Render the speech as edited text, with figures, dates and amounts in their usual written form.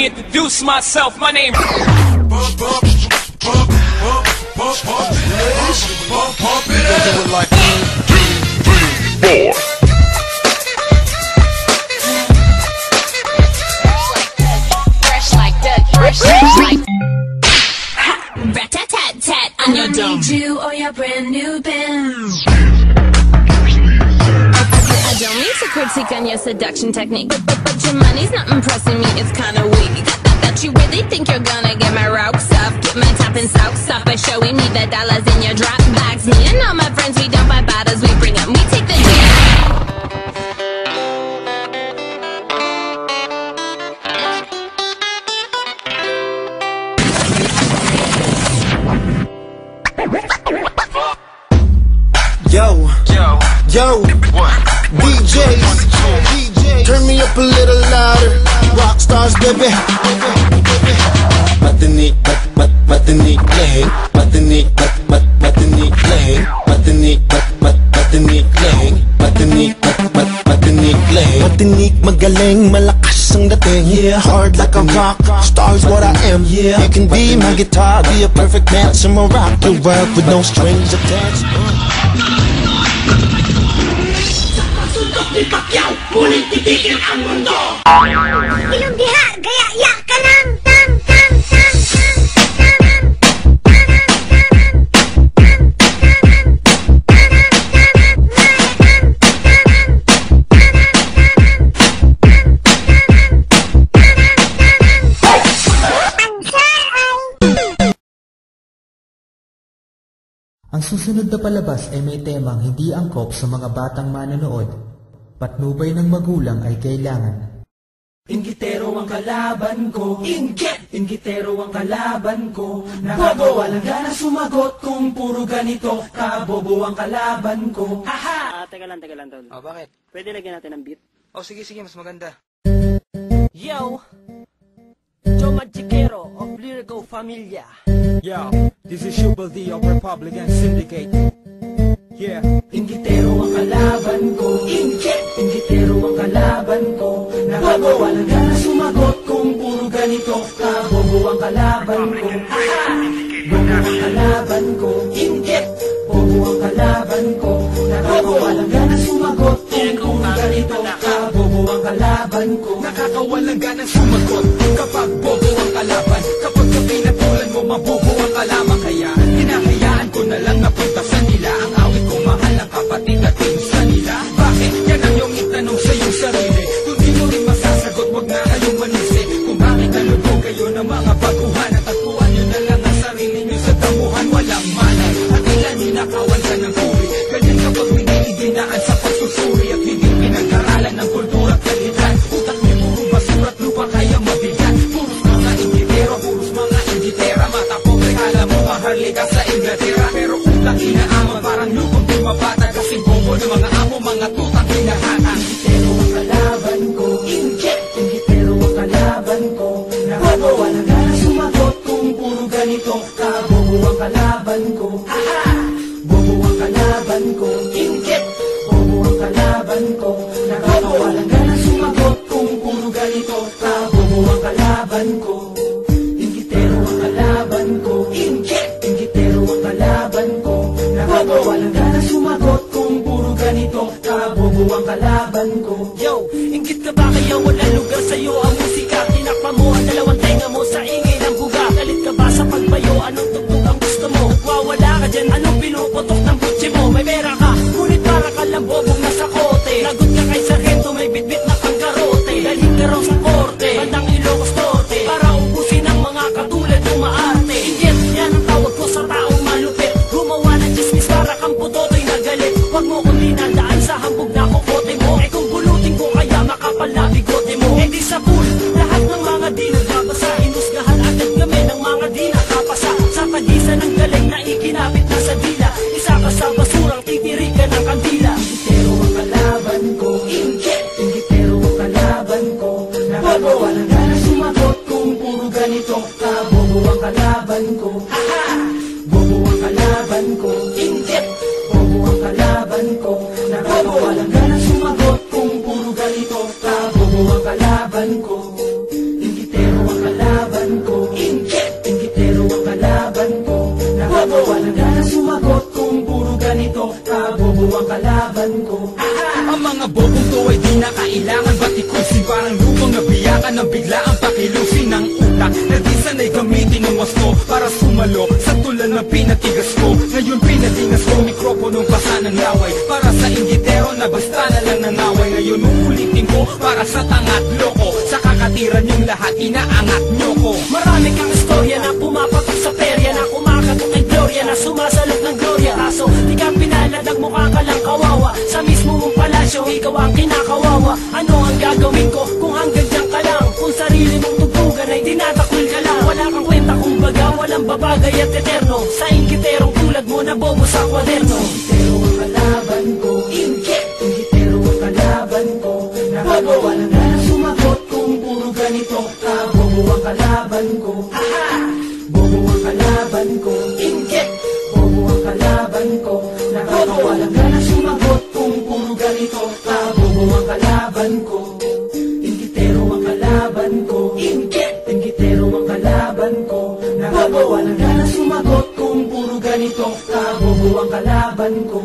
Introduce myself, my name. Fresh like that, fresh like rat-tat-tat-tat on your dome. I need you or your brand new band. I don't mean to critique on your seduction technique, but your money's not impressing me, it's kinda weak. That you really think you're gonna get my rocks off, get my top and socks off by showing me the dollars in your drop bags. Me and all my friends, we don't buy bottles, we bring them, we take the Yo, DJs, turn me up a little louder. Rock stars, baby. Matinik, matinik, leheng. Matinik, matinik, leheng. Matinik, matinik, leheng. Matinik, matinik, leheng. Matinik, magaling, malakas ang dating. Yeah, hard like a rock, stars what I am. Yeah, you can be my guitar, be a perfect match. I'm a rock the world with no strings attached. Pacquiao, muling titigil ang mundo. Ilong diha, gaya-ya ka lang. Tang, tang, tang, Ang susunod na palabas ay may temang hindi angkop sa mga batang manonood. Patnubay ng magulang ay kailangan. Inggitero ang kalaban ko. Inggit! Inggitero ang kalaban ko. Bobo! Walang gana sumagot kung puro ganito. Kabobo ang kalaban ko. Haha! Teka lang, tol. Oh, bakit? Pwede lagyan natin ng beat? Oh, sige, mas maganda. Yo! Joe Magicero of Lyrical Familia. Yo, this is Shubal D of Republican Syndicate. Yeah. Inggitero ang kalaban ko. Inggit! Inggitero ang kalaban ko. Bobo! Walang gana sumagot kung puro ganito. Kabobo ang kalaban ko. Haha! Bobo ang kalaban ko. Inggit! Bobo ang kalaban ko. Bobo! Walang gana sumagot kung puro ganito. Kabobo ang kalaban ko. Nakakawalang gana sumagot kapag bobo ang kalaban. Kapag kapinatulan mo, mabobo ang kalaban. Kaya hinahayaan ko na lang napunta sa nila. Ang awit ko, mahal ang kapatid at sa nila. Bakit? Yan ang iyong itanong sa iyong sarili. Kung di mo rin masasagot, wag na kayong manisi. Kung bakit idinaan sa pagsusuri at hindi pinag-aralan ng kultura at kalidad. Utak may puro basura at lupa kaya mabigat. Puros mga inggitero, puros mga inggitera. Mata po kala mo maharlika sa Inglaterra, pero utak inaaman parang lupang bumabata. Kasi bobo ng mga amo, mga tutang hinahatan. Inggitero ang kalaban ko, inggitero ang kalaban ko. Bobo walang gana sumagot kung puro ganito. Kabobo ang kalaban ko, bobo ang kalaban ko, bobo ang kalaban ko. Walang gana sumagot kung puro ganito. Kabobo ang kalaban ko. Inggitero ang kalaban ko, inggitero ang kalaban ko. Bobo walang gana sumagot kung puro ganito. Kabobo ang kalaban ko. Yo, inggit ka ba kaya wala lugar sa'yo ang musika? Tinakpa mo ang dalawang tenga mo sa ingay ng buga. Galit ka ba sa pagbayo? Anong tugtog ang gusto mo? Wawala ka dyan, anong pinuputok ng butsi mo? May pera ka, ngunit para ka lang bobong nasa kote. Lagot ka kay sargento, may bitbit na panggarote. Dalhin ka raw sa korte, bandang Ilocos Norte, para ubusin ang mga katulad ng maarte. Inggit, yan ang tawag ko sa taong malupit. Gumawa ng chismis para kang putotoy na galit. Huwag mo kong dinadaan sa hambog na kokote mo. Eh kung bulutin ko kaya makapal na bigote mo. Eh di sa pool, lahat ng mga di nagbabasa. Inusgahan agad kami ng mga di nakapasa. Sa pagisan ng galing na ikinapit na sa dila. Isa ka sa basurang titirikan ng kandila. Inggitero ang kalaban ko, inggitero ang kalaban ko. Bobo walang gana sumagot kung puro ganito. Kabobo ang kalaban ko, bobo ang kalaban ko, bobo ang kalaban ko. Bobo walang gana sumagot kung puro ganito. Kabobo ang kalaban ko. Inggitero ang kalaban ko, inggitero ang kalaban ko. Bobo walang gana sumagot kung puro ganito. Kabobo ang kalaban ko. Ang mga bobong to ay di na kailangan batikusin. Parang lupang nabiyakan ng bigla ang pakilusin ng utak na di sanay gamitin ng wasto para sumalo sa tulan na pinatigas ko. Ngayon pinatingas ko mikroponong basa ng laway para sa inggitero na basta na lang nangaway. Ngayon uulitin ko para sa tangat loko. Sa kakatiran yung lahat inaangat nyo ko. Marami kang istorya na pumapatok sa perya, na kumakatok kay Gloria, na sumasalot ng Gloria. Kaso di ka pinalag, mukha ka lang kawawa. Sa mismo mong palasyo, ikaw ang kinakawawa. Ano ang gagawin ko kung hanggang dyan ka lang? Kung sarili mong tutugan ay dinatakwil ka lang. Wala kang kwenta kumbaga, walang babagay at eterno. Sa inggiterong tulad mo na bobo sa kwaderno. Inggitero ang kalaban ko, inggitero ang kalaban ko. Bobo walang gana sumagot kung puro ganito. Kabobo ang kalaban ko, bobo ang kalaban ko, bobo ang kalaban ko. Bobo walang gana sumagot kung puro ganito. Kabobo ang kalaban ko. Inggitero ang kalaban ko, inggitero ang kalaban ko. Bobo walang gana sumagot kung puro ganito. Kabobo ang kalaban ko.